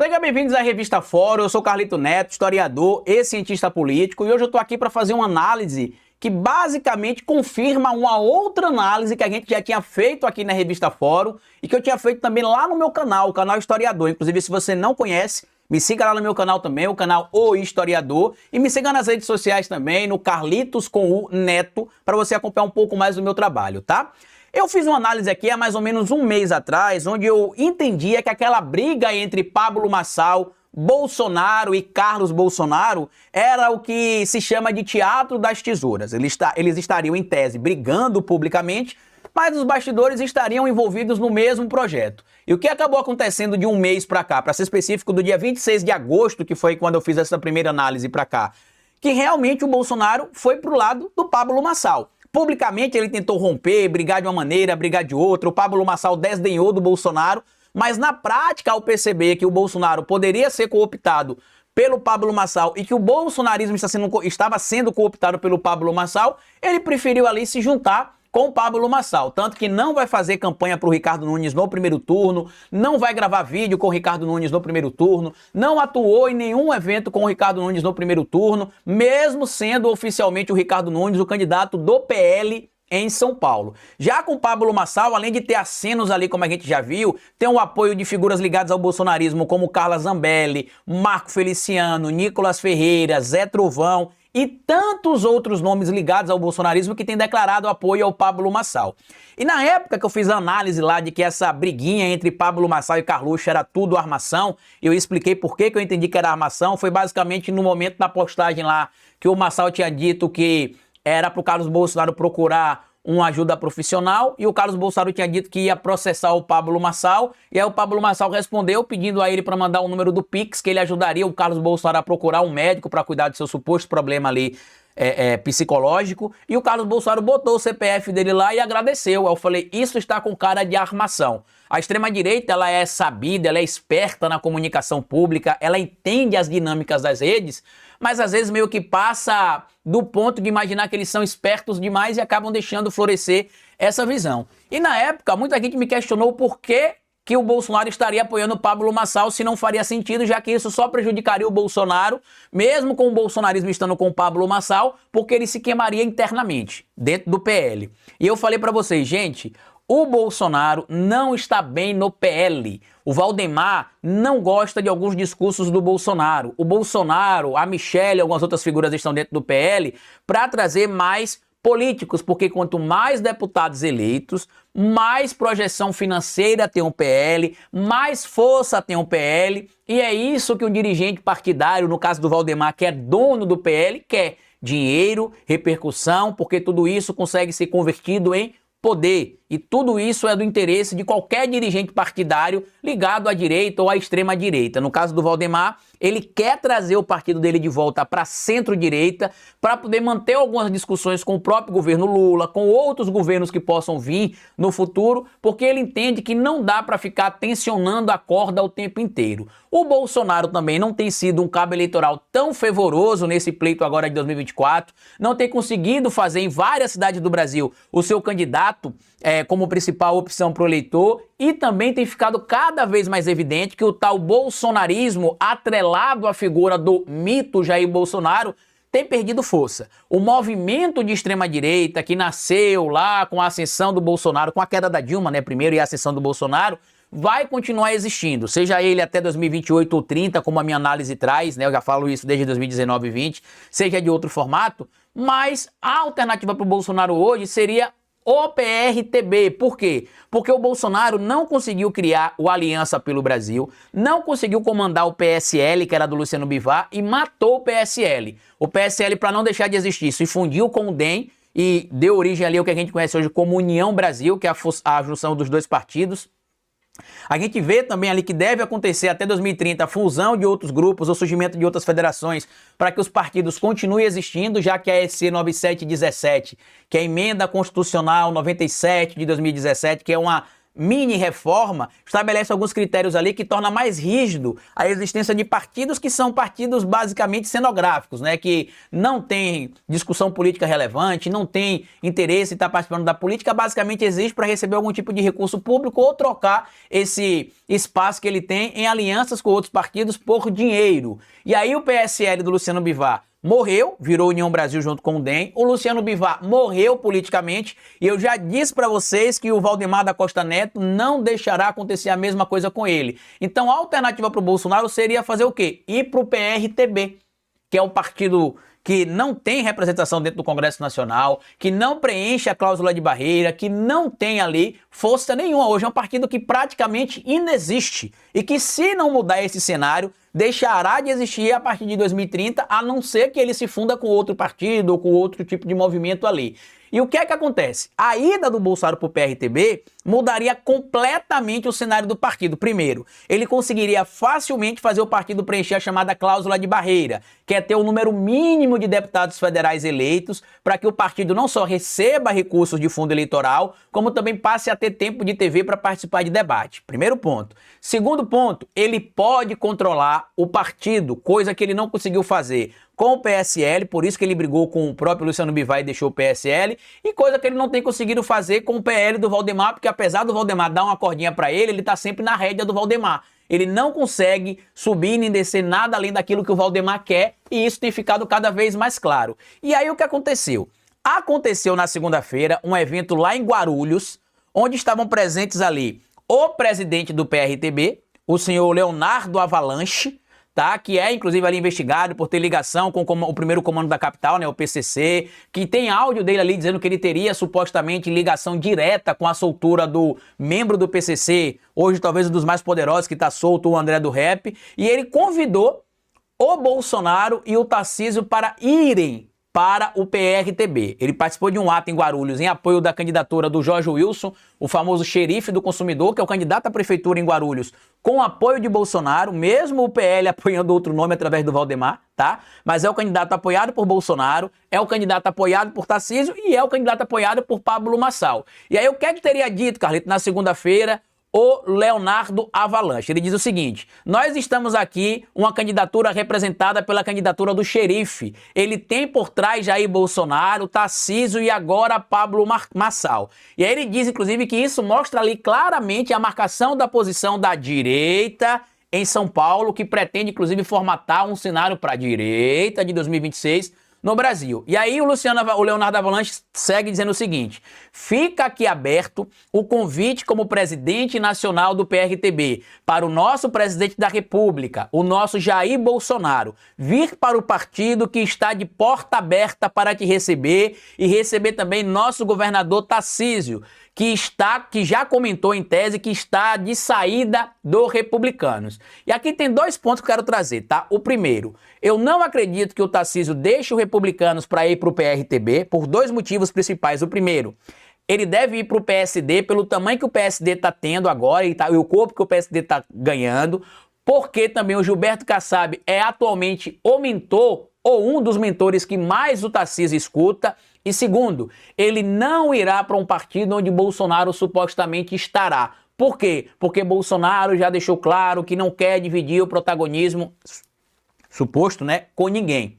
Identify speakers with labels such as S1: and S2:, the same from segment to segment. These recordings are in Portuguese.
S1: Sejam bem-vindos à Revista Fórum. Eu sou Carlito Neto, historiador e cientista político, e hoje eu estou aqui para fazer uma análise que basicamente confirma uma outra análise que a gente já tinha feito aqui na Revista Fórum e que eu tinha feito também lá no meu canal, o canal Historiador. Inclusive, se você não conhece, me siga lá no meu canal também, o canal O Historiador, e me siga nas redes sociais também, no Carlitos com o Neto, para você acompanhar um pouco mais do meu trabalho, tá? Eu fiz uma análise aqui há mais ou menos um mês atrás, onde eu entendia que aquela briga entre Pablo Marçal, Bolsonaro e Carlos Bolsonaro era o que se chama de teatro das tesouras. Eles estariam, em tese, brigando publicamente, mas os bastidores estariam envolvidos no mesmo projeto. E o que acabou acontecendo de um mês para cá, para ser específico, do dia 26 de agosto, que foi quando eu fiz essa primeira análise para cá, que realmente o Bolsonaro foi pro lado do Pablo Marçal. Publicamente ele tentou romper, brigar de uma maneira, brigar de outra, o Pablo Marçal desdenhou do Bolsonaro, mas na prática, ao perceber que o Bolsonaro poderia ser cooptado pelo Pablo Marçal e que o bolsonarismo estava sendo cooptado pelo Pablo Marçal, ele preferiu ali se juntar com o Pablo Marçal, tanto que não vai fazer campanha para o Ricardo Nunes no primeiro turno, não vai gravar vídeo com o Ricardo Nunes no primeiro turno, não atuou em nenhum evento com o Ricardo Nunes no primeiro turno, mesmo sendo oficialmente o Ricardo Nunes o candidato do PL em São Paulo. Já com o Pablo Marçal, além de ter acenos ali, como a gente já viu, tem o apoio de figuras ligadas ao bolsonarismo, como Carla Zambelli, Marco Feliciano, Nicolas Ferreira, Zé Trovão e tantos outros nomes ligados ao bolsonarismo que têm declarado apoio ao Pablo Marçal. E na época que eu fiz a análise lá de que essa briguinha entre Pablo Marçal e Carluxo era tudo armação, eu expliquei por que eu entendi que era armação, foi basicamente no momento da postagem lá que o Marçal tinha dito que era para o Carlos Bolsonaro procurar uma ajuda profissional e o Carlos Bolsonaro tinha dito que ia processar o Pablo Marçal, e aí o Pablo Marçal respondeu pedindo a ele para mandar o número do Pix, que ele ajudaria o Carlos Bolsonaro a procurar um médico para cuidar do seu suposto problema ali psicológico, e o Carlos Bolsonaro botou o CPF dele lá e agradeceu. Eu falei, isso está com cara de armação. A extrema-direita, ela é sabida, ela é esperta na comunicação pública, ela entende as dinâmicas das redes, mas às vezes meio que passa do ponto de imaginar que eles são espertos demais e acabam deixando florescer essa visão. E na época, muita gente me questionou por que o Bolsonaro estaria apoiando o Pablo Marçal se não faria sentido, já que isso só prejudicaria o Bolsonaro, mesmo com o bolsonarismo estando com o Pablo Marçal, porque ele se queimaria internamente, dentro do PL. E eu falei pra vocês, gente, o Bolsonaro não está bem no PL. O Valdemar não gosta de alguns discursos do Bolsonaro. O Bolsonaro, a Michelle e algumas outras figuras estão dentro do PL para trazer mais políticos, porque quanto mais deputados eleitos, mais projeção financeira tem o PL, mais força tem o PL, e é isso que o dirigente partidário, no caso do Valdemar, que é dono do PL, quer: dinheiro, repercussão, porque tudo isso consegue ser convertido em poder. E tudo isso é do interesse de qualquer dirigente partidário ligado à direita ou à extrema-direita. No caso do Valdemar, ele quer trazer o partido dele de volta para centro-direita para poder manter algumas discussões com o próprio governo Lula, com outros governos que possam vir no futuro, porque ele entende que não dá para ficar tensionando a corda o tempo inteiro. O Bolsonaro também não tem sido um cabo eleitoral tão fervoroso nesse pleito agora de 2024, não tem conseguido fazer em várias cidades do Brasil o seu candidato como principal opção para o eleitor, e também tem ficado cada vez mais evidente que o tal bolsonarismo atrelado à figura do mito Jair Bolsonaro tem perdido força. O movimento de extrema-direita que nasceu lá com a ascensão do Bolsonaro, com a queda da Dilma, primeiro, e a ascensão do Bolsonaro, vai continuar existindo, seja ele até 2028 ou 30, como a minha análise traz, eu já falo isso desde 2019 e 20, seja de outro formato, mas a alternativa para o Bolsonaro hoje seria o PRTB. Por quê? Porque o Bolsonaro não conseguiu criar o Aliança pelo Brasil, não conseguiu comandar o PSL, que era do Luciano Bivar, e matou o PSL. O PSL, para não deixar de existir, se fundiu com o DEM e deu origem ali ao que a gente conhece hoje como União Brasil, que é a junção dos dois partidos. A gente vê também ali que deve acontecer até 2030 a fusão de outros grupos, o surgimento de outras federações, para que os partidos continuem existindo, já que a EC 9717, que é a Emenda Constitucional 97 de 2017, que é uma mini reforma, estabelece alguns critérios ali que torna mais rígido a existência de partidos que são partidos basicamente cenográficos, né? Que não tem discussão política relevante, não tem interesse em estar participando da política, basicamente existe para receber algum tipo de recurso público ou trocar esse espaço que ele tem em alianças com outros partidos por dinheiro. E aí o PSL do Luciano Bivar morreu, virou União Brasil junto com o DEM. O Luciano Bivar morreu politicamente e eu já disse para vocês que o Valdemar da Costa Neto não deixará acontecer a mesma coisa com ele. Então a alternativa para o Bolsonaro seria fazer o quê? Ir para o PRTB, que é um partido que não tem representação dentro do Congresso Nacional, que não preenche a cláusula de barreira, que não tem ali força nenhuma. Hoje é um partido que praticamente inexiste e que, se não mudar esse cenário, deixará de existir a partir de 2030, a não ser que ele se funda com outro partido ou com outro tipo de movimento ali. E o que é que acontece? A ida do Bolsonaro para o PRTB mudaria completamente o cenário do partido. Primeiro, ele conseguiria facilmente fazer o partido preencher a chamada cláusula de barreira, que é ter o número mínimo de deputados federais eleitos para que o partido não só receba recursos de fundo eleitoral, como também passe a ter tempo de TV para participar de debate. Primeiro ponto. Segundo ponto, ele pode controlar o partido, coisa que ele não conseguiu fazer com o PSL, por isso que ele brigou com o próprio Luciano Bivar e deixou o PSL, e coisa que ele não tem conseguido fazer com o PL do Valdemar, porque apesar do Valdemar dar uma cordinha para ele tá sempre na rédea do Valdemar. Ele não consegue subir nem descer nada além daquilo que o Valdemar quer, e isso tem ficado cada vez mais claro. E aí o que aconteceu? Aconteceu na segunda-feira um evento lá em Guarulhos, onde estavam presentes ali o presidente do PRTB, o senhor Leonardo Avalanche, tá? Que é, inclusive, ali investigado por ter ligação com o primeiro comando da capital, né? O PCC, que tem áudio dele ali dizendo que ele teria, supostamente, ligação direta com a soltura do membro do PCC, hoje talvez um dos mais poderosos que tá solto, o André do Rap, e ele convidou o Bolsonaro e o Tarcísio para irem para o PRTB. Ele participou de um ato em Guarulhos em apoio da candidatura do Jorge Wilson, o famoso xerife do consumidor, que é o candidato à prefeitura em Guarulhos, com apoio de Bolsonaro, mesmo o PL apoiando outro nome através do Valdemar, tá? Mas é o candidato apoiado por Bolsonaro, é o candidato apoiado por Tarcísio e é o candidato apoiado por Pablo Marçal. E aí o que é que teria dito, Carlito, na segunda-feira, o Leonardo Avalanche? Ele diz o seguinte: nós estamos aqui, uma candidatura representada pela candidatura do xerife. Ele tem por trás Jair Bolsonaro, Tarcísio e agora Pablo Marçal. E aí ele diz, inclusive, que isso mostra ali claramente a marcação da posição da direita em São Paulo, que pretende, inclusive, formatar um cenário para a direita de 2026 no Brasil. E aí o Leonardo Avalanche segue dizendo o seguinte: fica aqui aberto o convite como presidente nacional do PRTB para o nosso presidente da República, o nosso Jair Bolsonaro, vir para o partido que está de porta aberta para te receber e receber também nosso governador Tarcísio, que já comentou em tese que está de saída do Republicanos. E aqui tem dois pontos que eu quero trazer, tá? O primeiro, eu não acredito que o Tarcísio deixe o Republicanos para ir para o PRTB por dois motivos principais. O primeiro, ele deve ir para o PSD pelo tamanho que o PSD está tendo agora e o corpo que o PSD está ganhando, porque também o Gilberto Kassab é atualmente o mentor ou um dos mentores que mais o Tarcísio escuta. E segundo, ele não irá para um partido onde Bolsonaro supostamente estará. Por quê? Porque Bolsonaro já deixou claro que não quer dividir o protagonismo, suposto, né, com ninguém,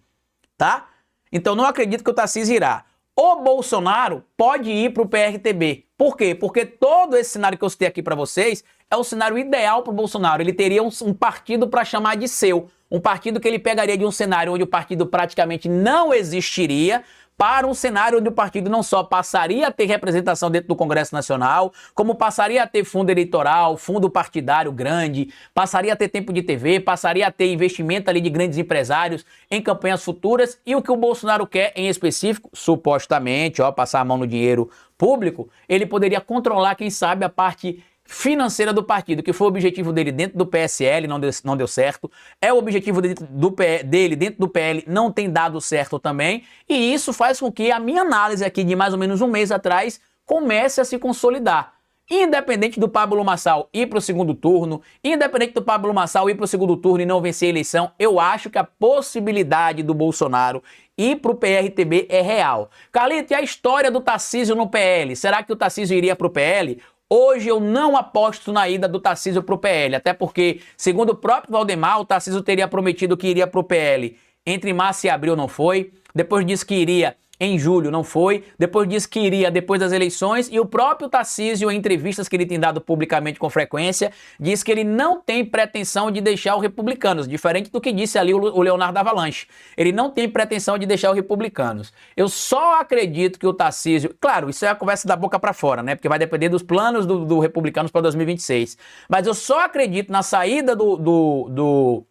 S1: tá? Então não acredito que o Tarcísio irá. O Bolsonaro pode ir para o PRTB. Por quê? Porque todo esse cenário que eu citei aqui para vocês é o cenário ideal para o Bolsonaro. Ele teria um partido para chamar de seu. Um partido que ele pegaria de um cenário onde o partido praticamente não existiria, para um cenário onde o partido não só passaria a ter representação dentro do Congresso Nacional, como passaria a ter fundo eleitoral, fundo partidário grande, passaria a ter tempo de TV, passaria a ter investimento ali de grandes empresários em campanhas futuras. E o que o Bolsonaro quer em específico, supostamente, passar a mão no dinheiro público, ele poderia controlar, quem sabe, a parte financeira do partido, que foi o objetivo dele dentro do PSL, não deu certo, é o objetivo dele dentro do PL, não tem dado certo também, e isso faz com que a minha análise aqui de mais ou menos um mês atrás comece a se consolidar. Independente do Pablo Marçal ir para o segundo turno, independente do Pablo Marçal ir para o segundo turno e não vencer a eleição, eu acho que a possibilidade do Bolsonaro ir para o PRTB é real. Carlito, e a história do Tarcísio no PL? Será que o Tarcísio iria para o PL? Hoje eu não aposto na ida do Tarcísio para o PL, até porque, segundo o próprio Valdemar, o Tarcísio teria prometido que iria para o PL entre março e abril, não foi. Depois disse que iria em julho, não foi. Depois disse que iria depois das eleições. E o próprio Tarcísio, em entrevistas que ele tem dado publicamente com frequência, diz que ele não tem pretensão de deixar os republicanos, diferente do que disse ali o Leonardo Avalanche. Ele não tem pretensão de deixar os republicanos. Eu só acredito que o Tarcísio... Claro, isso é a conversa da boca para fora, né? Porque vai depender dos planos do republicanos para 2026. Mas eu só acredito na saída do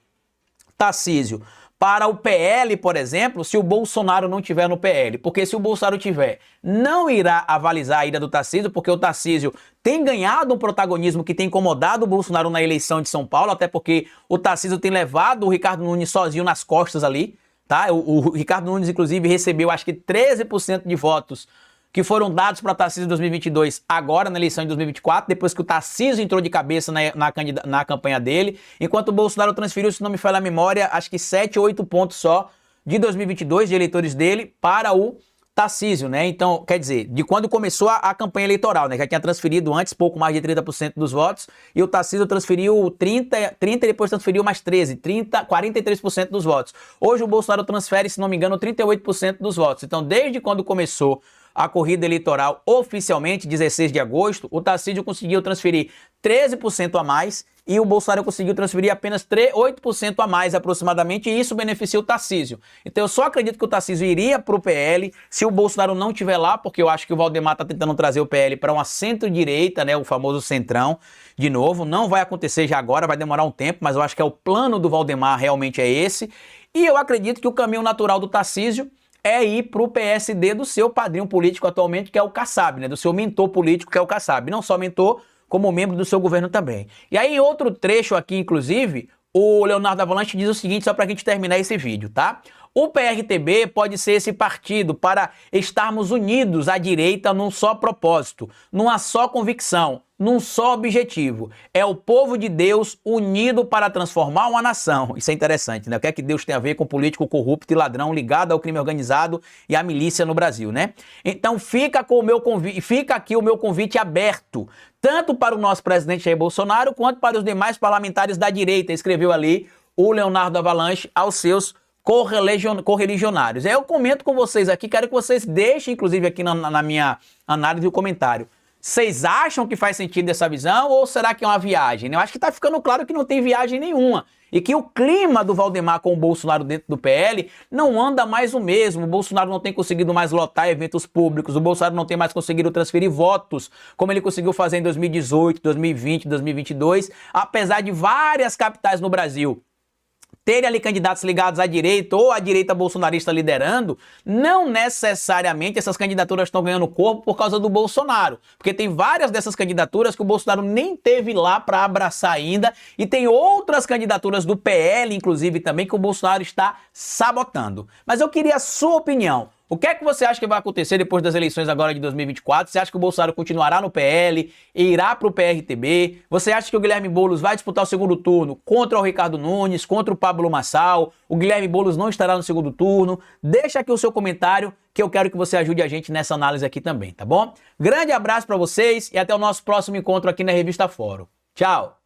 S1: Tarcísio para o PL, por exemplo, se o Bolsonaro não tiver no PL. Porque se o Bolsonaro tiver, não irá avalizar a ida do Tarcísio, porque o Tarcísio tem ganhado um protagonismo que tem incomodado o Bolsonaro na eleição de São Paulo, até porque o Tarcísio tem levado o Ricardo Nunes sozinho nas costas ali, tá? O Ricardo Nunes, inclusive, recebeu acho que 13% de votos que foram dados para Tarcísio em 2022, agora na eleição de 2024, depois que o Tarcísio entrou de cabeça na campanha dele, enquanto o Bolsonaro transferiu, se não me falha a memória, acho que 7 ou 8 pontos só de 2022, de eleitores dele, para o Tarcísio, né? Então, quer dizer, de quando começou a campanha eleitoral, né? Já tinha transferido antes pouco mais de 30% dos votos, e o Tarcísio transferiu 30 e depois transferiu mais 13, 43% dos votos. Hoje o Bolsonaro transfere, se não me engano, 38% dos votos. Então, desde quando começou a corrida eleitoral oficialmente, 16 de agosto, o Tarcísio conseguiu transferir 13% a mais e o Bolsonaro conseguiu transferir apenas 8% a mais aproximadamente, e isso beneficia o Tarcísio. Então eu só acredito que o Tarcísio iria para o PL se o Bolsonaro não estiver lá, porque eu acho que o Valdemar está tentando trazer o PL para uma centro-direita, né, o famoso centrão, de novo. Não vai acontecer já agora, vai demorar um tempo, mas eu acho que o plano do Valdemar realmente é esse. E eu acredito que o caminho natural do Tarcísio é ir para o PSD do seu padrinho político atualmente, que é o Kassab, né? Do seu mentor político, que é o Kassab. Não só mentor, como membro do seu governo também. E aí, em outro trecho aqui, inclusive, o Leonardo Avalanche diz o seguinte, só para a gente terminar esse vídeo, tá? O PRTB pode ser esse partido para estarmos unidos à direita num só propósito, numa só convicção, num só objetivo. É o povo de Deus unido para transformar uma nação. Isso é interessante, né? O que é que Deus tem a ver com político corrupto e ladrão ligado ao crime organizado e à milícia no Brasil, né? Então fica aqui o meu convite aberto, tanto para o nosso presidente Jair Bolsonaro, quanto para os demais parlamentares da direita, escreveu ali o Leonardo Avalanche aos seus correligionários. Aí eu comento com vocês aqui, quero que vocês deixem, inclusive aqui na minha análise, o comentário. Vocês acham que faz sentido essa visão ou será que é uma viagem? Eu acho que está ficando claro que não tem viagem nenhuma e que o clima do Valdemar com o Bolsonaro dentro do PL não anda mais o mesmo. O Bolsonaro não tem conseguido mais lotar eventos públicos, o Bolsonaro não tem mais conseguido transferir votos como ele conseguiu fazer em 2018, 2020, 2022, apesar de várias capitais no Brasil terem ali candidatos ligados à direita ou à direita bolsonarista liderando, não necessariamente essas candidaturas estão ganhando corpo por causa do Bolsonaro. Porque tem várias dessas candidaturas que o Bolsonaro nem teve lá para abraçar ainda, e tem outras candidaturas do PL, inclusive, também, que o Bolsonaro está sabotando. Mas eu queria a sua opinião. O que é que você acha que vai acontecer depois das eleições agora de 2024? Você acha que o Bolsonaro continuará no PL, irá para o PRTB? Você acha que o Guilherme Boulos vai disputar o segundo turno contra o Ricardo Nunes, contra o Pablo Marçal? O Guilherme Boulos não estará no segundo turno? Deixa aqui o seu comentário, que eu quero que você ajude a gente nessa análise aqui também, tá bom? Grande abraço para vocês e até o nosso próximo encontro aqui na Revista Fórum. Tchau!